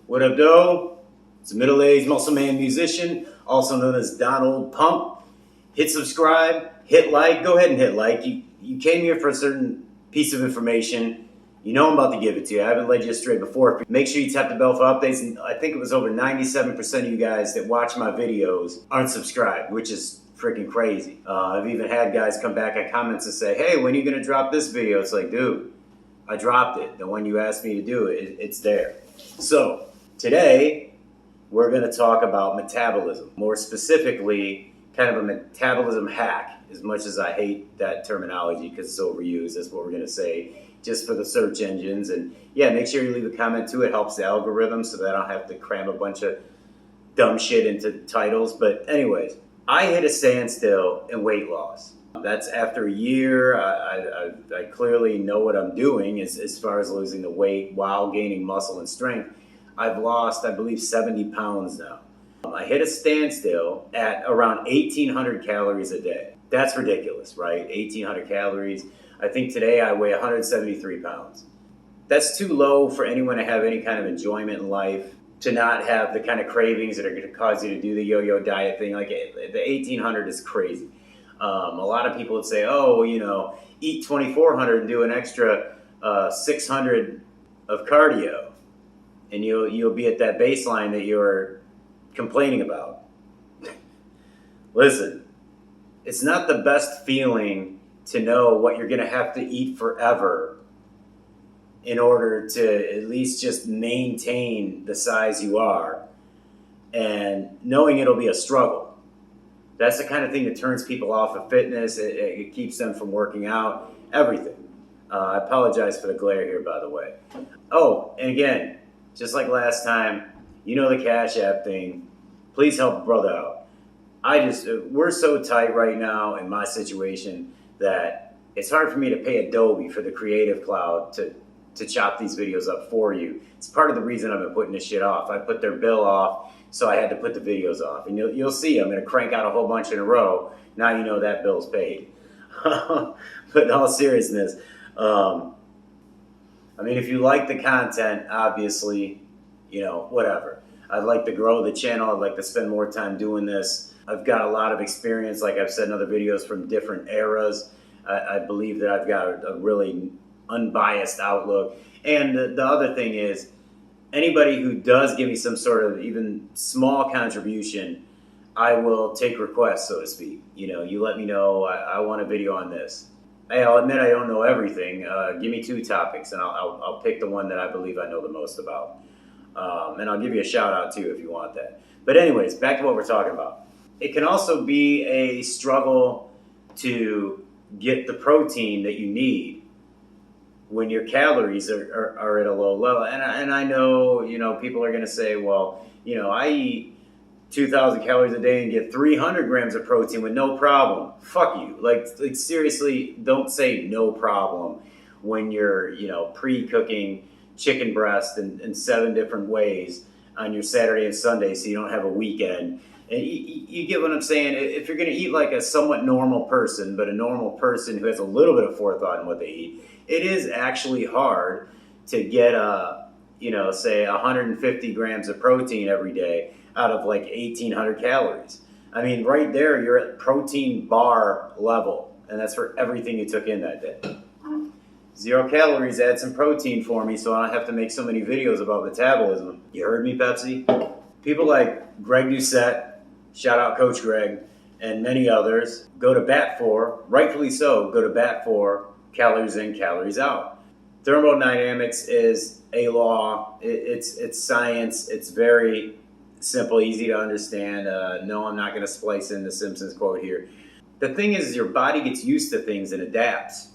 What up, though? It's a middle-aged muscle man musician, also known as Donald Pump. Hit subscribe, hit like, go ahead and hit like. You came here for a certain piece of information. You know I'm about to give it to you. I haven't led you astray before. Make sure you tap the bell for updates. And I think it was over 97% of you guys that watch my videos aren't subscribed, which is freaking crazy. I've even had guys come back on comments and say, hey, when are you going to drop this video? It's like, dude, I dropped it. The one you asked me to do, it's there. So today, we're going to talk about metabolism. More specifically, kind of a metabolism hack, as much as I hate that terminology because it's overused. That's what we're going to say, just for the search engines. And yeah, make sure you leave a comment too. It helps the algorithm so that I don't have to cram a bunch of dumb shit into titles. But anyways, I hit a standstill in weight loss. That's after a year. I clearly know what I'm doing as far as losing the weight while gaining muscle and strength. I've lost, I believe, 70 pounds now. I hit a standstill at around 1,800 calories a day. That's ridiculous, right? 1,800 calories. I think today I weigh 173 pounds. That's too low for anyone to have any kind of enjoyment in life, to not have the kind of cravings that are going to cause you to do the yo-yo diet thing. Like the 1,800 is crazy. A lot of people would say, oh, you know, eat 2,400 and do an extra 600 of cardio, and you'll be at that baseline that you're complaining about. Listen, it's not the best feeling to know what you're going to have to eat forever in order to at least just maintain the size you are, and knowing it'll be a struggle. That's the kind of thing that turns people off of fitness. It keeps them from working out, everything. I apologize for the glare here, by the way. Oh, and again, just like last time, you know the Cash App thing. Please help a brother out. We're so tight right now in my situation that it's hard for me to pay Adobe for the Creative Cloud to chop these videos up for you. It's part of the reason I've been putting this shit off. I put their bill off, so I had to put the videos off. And you'll see I'm going to crank out a whole bunch in a row. Now you know that bill's paid. But in all seriousness, I mean, if you like the content, obviously, you know, whatever. I'd like to grow the channel. I'd like to spend more time doing this. I've got a lot of experience, like I've said in other videos, from different eras. I believe that I've got a really unbiased outlook. And the other thing is, anybody who does give me some sort of even small contribution, I will take requests, so to speak. You know, you let me know, I want a video on this. Hey, I'll admit I don't know everything. Give me 2 topics, and I'll pick the one that I believe I know the most about. And I'll give you a shout out too if you want that. But anyways, back to what we're talking about. It can also be a struggle to get the protein that you need when your calories are at a low level. And I know, you know, people are going to say, well, you know, I eat 2,000 calories a day and get 300 grams of protein with no problem. Fuck you. Like seriously, don't say no problem when you're, you know, pre-cooking chicken breast in 7 different ways on your Saturday and Sunday so you don't have a weekend. And you get what I'm saying? If you're going to eat like a somewhat normal person, but a normal person who has a little bit of forethought in what they eat, it is actually hard to get you know, say 150 grams of protein every day out of like 1,800 calories. I mean, right there, you're at protein bar level, and that's for everything you took in that day. 0 calories, add some protein for me so I don't have to make so many videos about metabolism. You heard me, Pepsi? People like Greg Doucette, shout out Coach Greg, and many others go to bat for, rightfully so, go to bat for calories in, calories out. Thermodynamics is a law. It's science. It's very simple, easy to understand. No, I'm not going to splice in the Simpsons quote here. The thing is, your body gets used to things and adapts.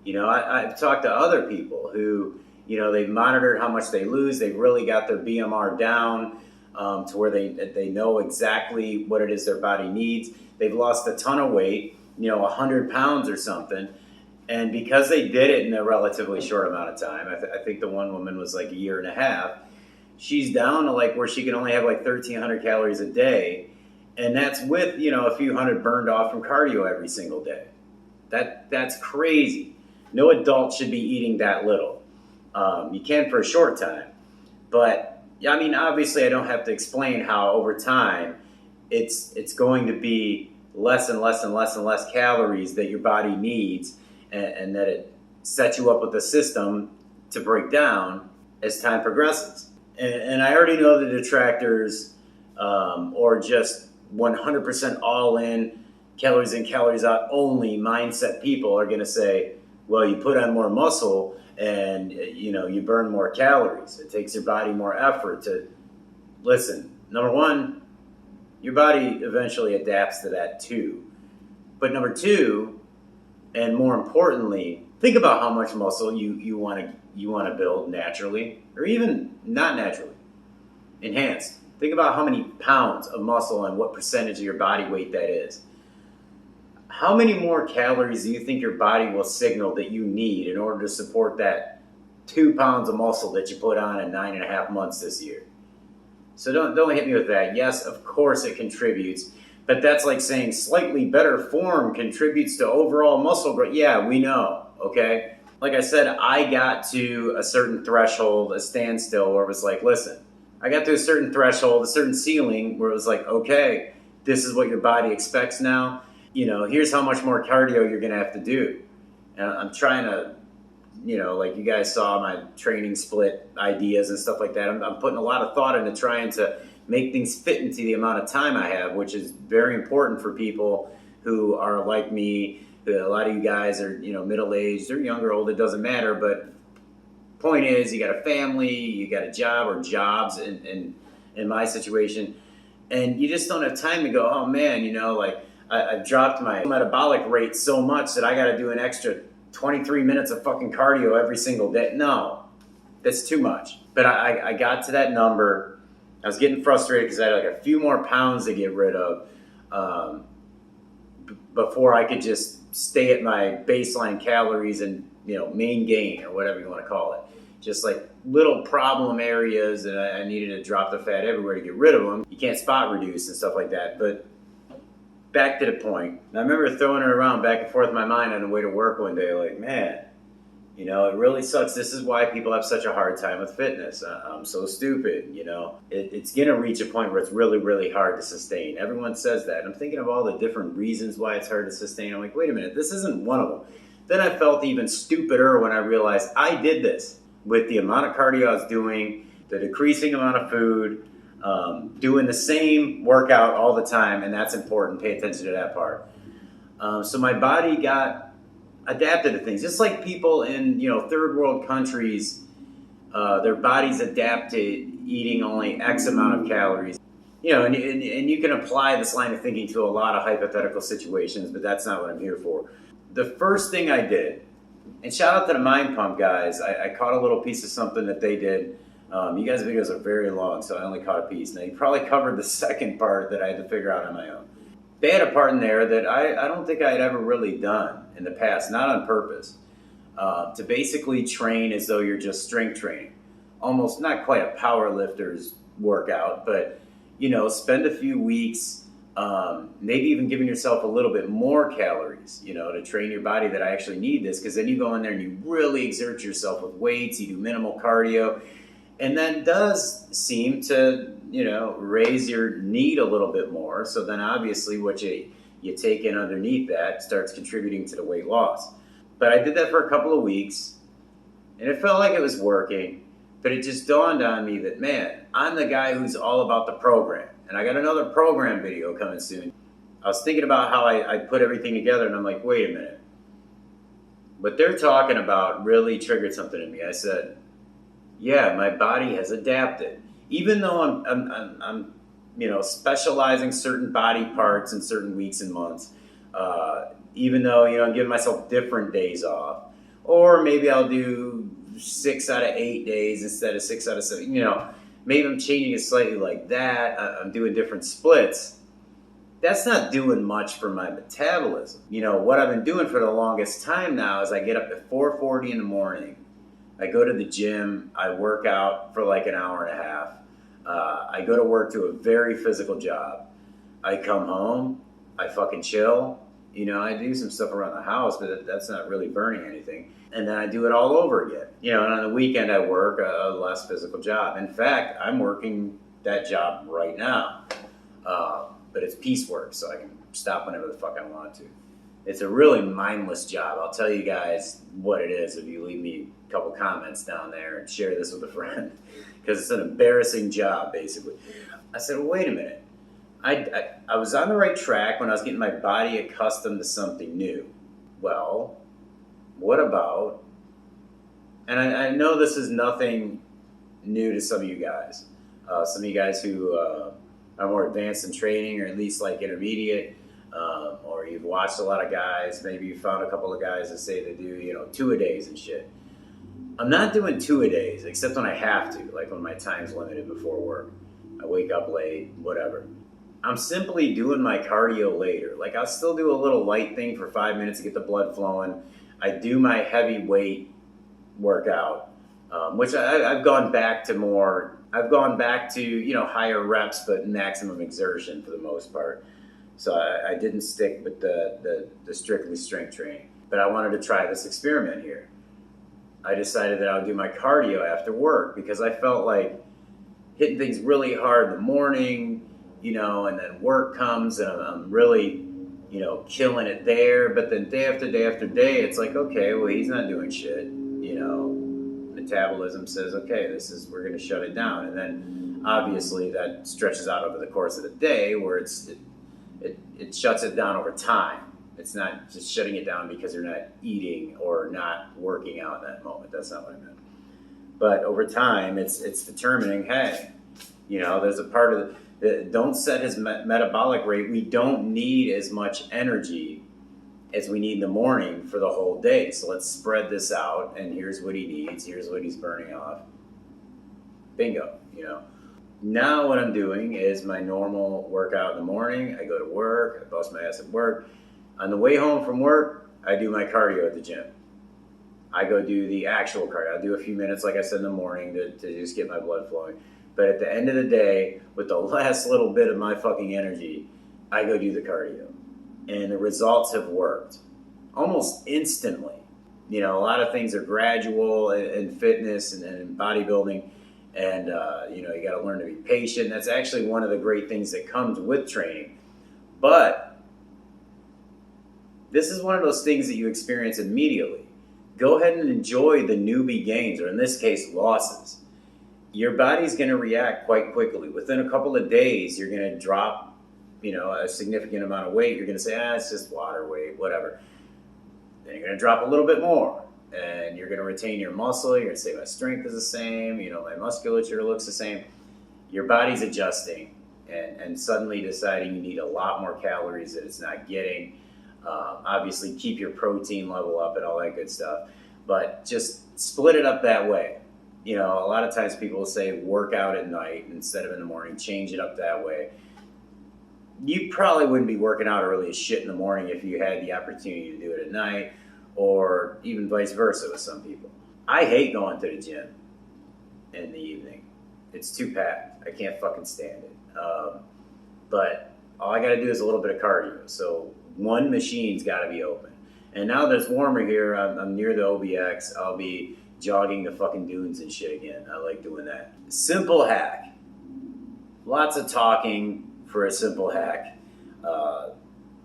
You know, I've talked to other people who, you know, they've monitored how much they lose. They've really got their BMR down to where they know exactly what it is their body needs. They've lost a ton of weight, you know, 100 pounds or something. And because they did it in a relatively short amount of time, I think the one woman was like 1.5 years, she's down to like where she can only have like 1,300 calories a day. And that's with, you know, a few hundred burned off from cardio every single day. That's crazy. No adult should be eating that little. You can for a short time, but Yeah, I mean, obviously, I don't have to explain how over time it's going to be less and less and less and less calories that your body needs, and that it sets you up with a system to break down as time progresses. And I already know the detractors, or just 100% all in, calories in, calories out only mindset people are going to say, well, you put on more muscle and you burn more calories. It takes your body more effort to listen. Number one, your body eventually adapts to that too. But number two, and more importantly, think about how much muscle you want to build naturally, or even not naturally, enhanced. Think about how many pounds of muscle and what percentage of your body weight that is. How many more calories do you think your body will signal that you need in order to support that 2 pounds of muscle that you put on in 9.5 months this year? So don't hit me with that. Yes, of course it contributes, but that's like saying slightly better form contributes to overall muscle growth. Yeah, we know, okay? Like I said, I got to a certain threshold, a standstill, where it was like, listen, I got to a certain threshold, a certain ceiling, where it was like, okay, this is what your body expects now. Here's how much more cardio you're going to have to do. And I'm trying to, like you guys saw my training split ideas and stuff like that. I'm putting a lot of thought into trying to make things fit into the amount of time I have, which is very important for people who are like me. A lot of you guys are, middle-aged or younger, old, it doesn't matter. But point is, you got a family, you got a job or jobs in my situation, and you just don't have time to go, oh man, I've dropped my metabolic rate so much that I got to do an extra 23 minutes of fucking cardio every single day. No, that's too much. But I got to that number. I was getting frustrated because I had like a few more pounds to get rid of before I could just stay at my baseline calories and main gain, or whatever you want to call it. Just like little problem areas that I needed to drop the fat everywhere to get rid of them. You can't spot reduce and stuff like that. But back to the point. I remember throwing it around back and forth in my mind on the way to work one day, like, man, it really sucks. This is why people have such a hard time with fitness. I'm so stupid, It's going to reach a point where it's really, really hard to sustain. Everyone says that. I'm thinking of all the different reasons why it's hard to sustain. I'm like, wait a minute, this isn't one of them. Then I felt even stupider when I realized I did this with the amount of cardio I was doing, the decreasing amount of food, doing the same workout all the time, and that's important. Pay attention to that part. So my body got adapted to things, just like people in third world countries. Their bodies adapt to eating only X amount of calories. And you can apply this line of thinking to a lot of hypothetical situations, but that's not what I'm here for. The first thing I did, and shout out to the Mind Pump guys, I caught a little piece of something that they did. You guys' videos are very long, so I only caught a piece. Now, you probably covered the second part that I had to figure out on my own. They had a part in there that I don't think I had ever really done in the past, not on purpose, to basically train as though you're just strength training. Almost not quite a power lifter's workout, but, spend a few weeks, maybe even giving yourself a little bit more calories, to train your body that I actually need this, because then you go in there and you really exert yourself with weights, you do minimal cardio. And that does seem to, raise your need a little bit more. So then obviously what you take in underneath that starts contributing to the weight loss. But I did that for a couple of weeks, and it felt like it was working. But it just dawned on me that, man, I'm the guy who's all about the program. And I got another program video coming soon. I was thinking about how I put everything together, and I'm like, wait a minute. What they're talking about really triggered something in me. I said, yeah, my body has adapted. Even though I'm specializing certain body parts in certain weeks and months, even though, I'm giving myself different days off, or maybe I'll do 6 out of 8 days instead of 6 out of 7, maybe I'm changing it slightly like that. I'm doing different splits. That's not doing much for my metabolism. What I've been doing for the longest time now is I get up at 4:40 in the morning. I go to the gym, I work out for like an hour and a half. I go to work to a very physical job. I come home, I fucking chill, You know, I do some stuff around the house, but that's not really burning anything. And then I do it all over again. You know, and on the weekend I work a less physical job. In fact, I'm working that job right now. But it's piecework, so I can stop whenever the fuck I want to. It's a really mindless job. I'll tell you guys what it is if you leave me a couple comments down there and share this with a friend. Because it's an embarrassing job, basically. I said, well, wait a minute. I was on the right track when I was getting my body accustomed to something new. Well, what about, and I know this is nothing new to some of you guys. Some of you guys who are more advanced in training, or at least like intermediate, or you've watched a lot of guys, maybe you found a couple of guys that say they do, you know, 2-a-days and shit. I'm not doing 2-a-days, except when I have to, like when my time's limited before work. I wake up late, whatever. I'm simply doing my cardio later. Like I'll still do a little light thing for 5 minutes to get the blood flowing. I do my heavy weight workout, which I've gone back to more. I've gone back to, you know, higher reps, but maximum exertion for the most part. So I didn't stick with the strictly strength training. But I wanted to try this experiment here. I decided that I would do my cardio after work because I felt like hitting things really hard in the morning, you know, and then work comes and I'm really, you know, killing it there. But then day after day after day, it's like, okay, well, he's not doing shit, you know. Metabolism says, okay, we're going to shut it down. And then obviously that stretches out over the course of the day where it shuts it down over time. It's not just shutting it down because you're not eating or not working out in that moment. That's not what I meant. But over time, it's determining, hey, you know, there's a part of don't set his metabolic rate. We don't need as much energy as we need in the morning for the whole day. So let's spread this out, and here's what he needs. Here's what he's burning off. Bingo, you know. Now what I'm doing is my normal workout in the morning. I go to work. I bust my ass at work. On the way home from work, I do my cardio at the gym. I go do the actual cardio. I'll do a few minutes, like I said, in the morning to just get my blood flowing. But at the end of the day, with the last little bit of my fucking energy, I go do the cardio. And the results have worked almost instantly. You know, a lot of things are gradual in fitness and in bodybuilding. And, you know, you got to learn to be patient. That's actually one of the great things that comes with training. But this is one of those things that you experience immediately. Go ahead and enjoy the newbie gains, or in this case, losses. Your body's going to react quite quickly. Within a couple of days, you're going to drop, you know, a significant amount of weight. You're going to say, it's just water weight, whatever. Then you're going to drop a little bit more. And you're going to retain your muscle. You're going to say, my strength is the same. You know, my musculature looks the same. Your body's adjusting and suddenly deciding you need a lot more calories that it's not getting. Obviously, keep your protein level up and all that good stuff. But just split it up that way. You know, a lot of times people will say work out at night instead of in the morning. Change it up that way. You probably wouldn't be working out early as shit in the morning if you had the opportunity to do it at night, or even vice versa with some people. I hate going to the gym in the evening. It's too packed. I can't fucking stand it. But all I got to do is a little bit of cardio. So one machine's got to be open. And now that it's warmer here, I'm near the OBX. I'll be jogging the fucking dunes and shit again. I like doing that. Simple hack. Lots of talking for a simple hack.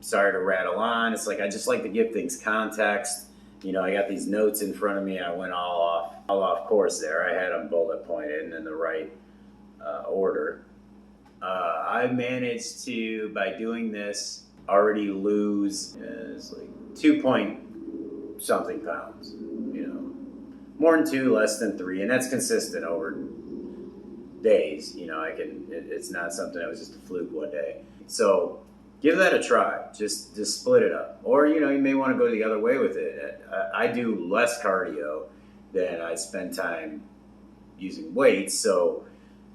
Sorry to rattle on. It's like I just like to give things context. You know, I got these notes in front of me. I went all off course there. I had them bullet pointed and in the right order. I managed to, by doing this, already lose it's like 2-point-something pounds. You know, more than 2, less than 3, and that's consistent over days. You know, it's not something that was just a fluke one day. So give that a try. Just split it up. Or, you know, you may want to go the other way with it. I do less cardio than I spend time using weights, so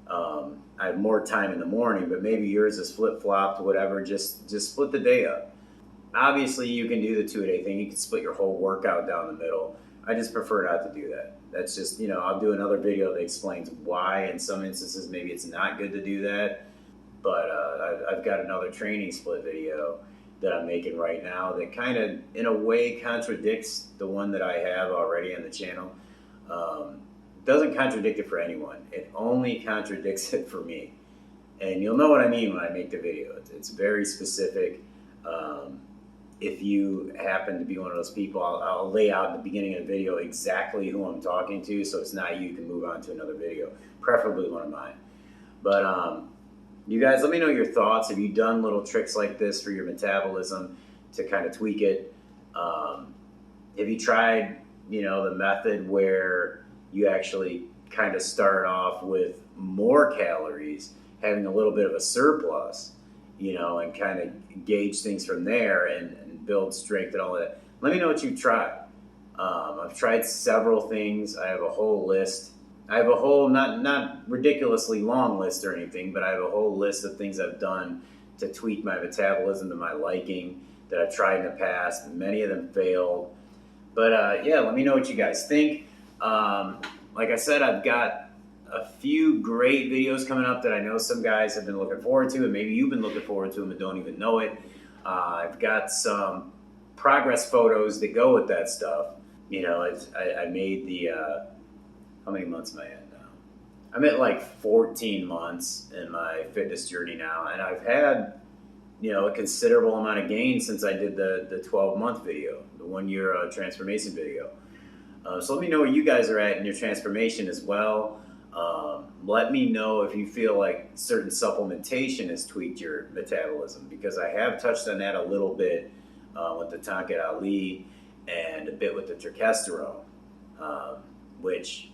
I have more time in the morning, but maybe yours is flip-flopped, whatever. Just split the day up. Obviously, you can do the 2-a-day thing. You can split your whole workout down the middle. I just prefer not to do that. That's just, you know, I'll do another video that explains why in some instances maybe it's not good to do that. But I've got another training split video that I'm making right now that kind of, in a way, contradicts the one that I have already on the channel. Doesn't contradict it for anyone. It only contradicts it for me. And you'll know what I mean when I make the video. It's very specific. If you happen to be one of those people, I'll lay out in the beginning of the video exactly who I'm talking to, so it's not you can move on to another video, preferably one of mine. But you guys, let me know your thoughts. Have you done little tricks like this for your metabolism to kind of tweak it? Have you tried, the method where you actually kind of start off with more calories, having a little bit of a surplus, and kind of gauge things from there and build strength and all that? Let me know what you've tried. I've tried several things. I have a whole list. I have a whole, not ridiculously long list or anything, but I have a whole list of things I've done to tweak my metabolism to my liking that I've tried in the past. Many of them failed. But yeah, let me know what you guys think. Like I said, I've got a few great videos coming up that I know some guys have been looking forward to, and maybe you've been looking forward to them and don't even know it. I've got some progress photos that go with that stuff. I made the, how many months am I at now? I'm at like 14 months in my fitness journey now, and I've had, a considerable amount of gain since I did the 12-month video, the 1-year transformation video. So let me know where you guys are at in your transformation as well. Let me know if you feel like certain supplementation has tweaked your metabolism, because I have touched on that a little bit with the Tonkat Ali and a bit with the Terkesterone, which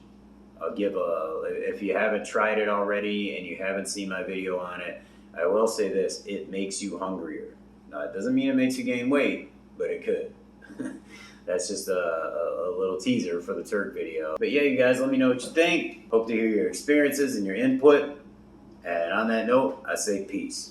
I'll give if you haven't tried it already and you haven't seen my video on it, I will say this: it makes you hungrier. Now, it doesn't mean it makes you gain weight, but it could. That's just a little teaser for the Turk video. But yeah, you guys, let me know what you think. Hope to hear your experiences and your input. And on that note, I say peace.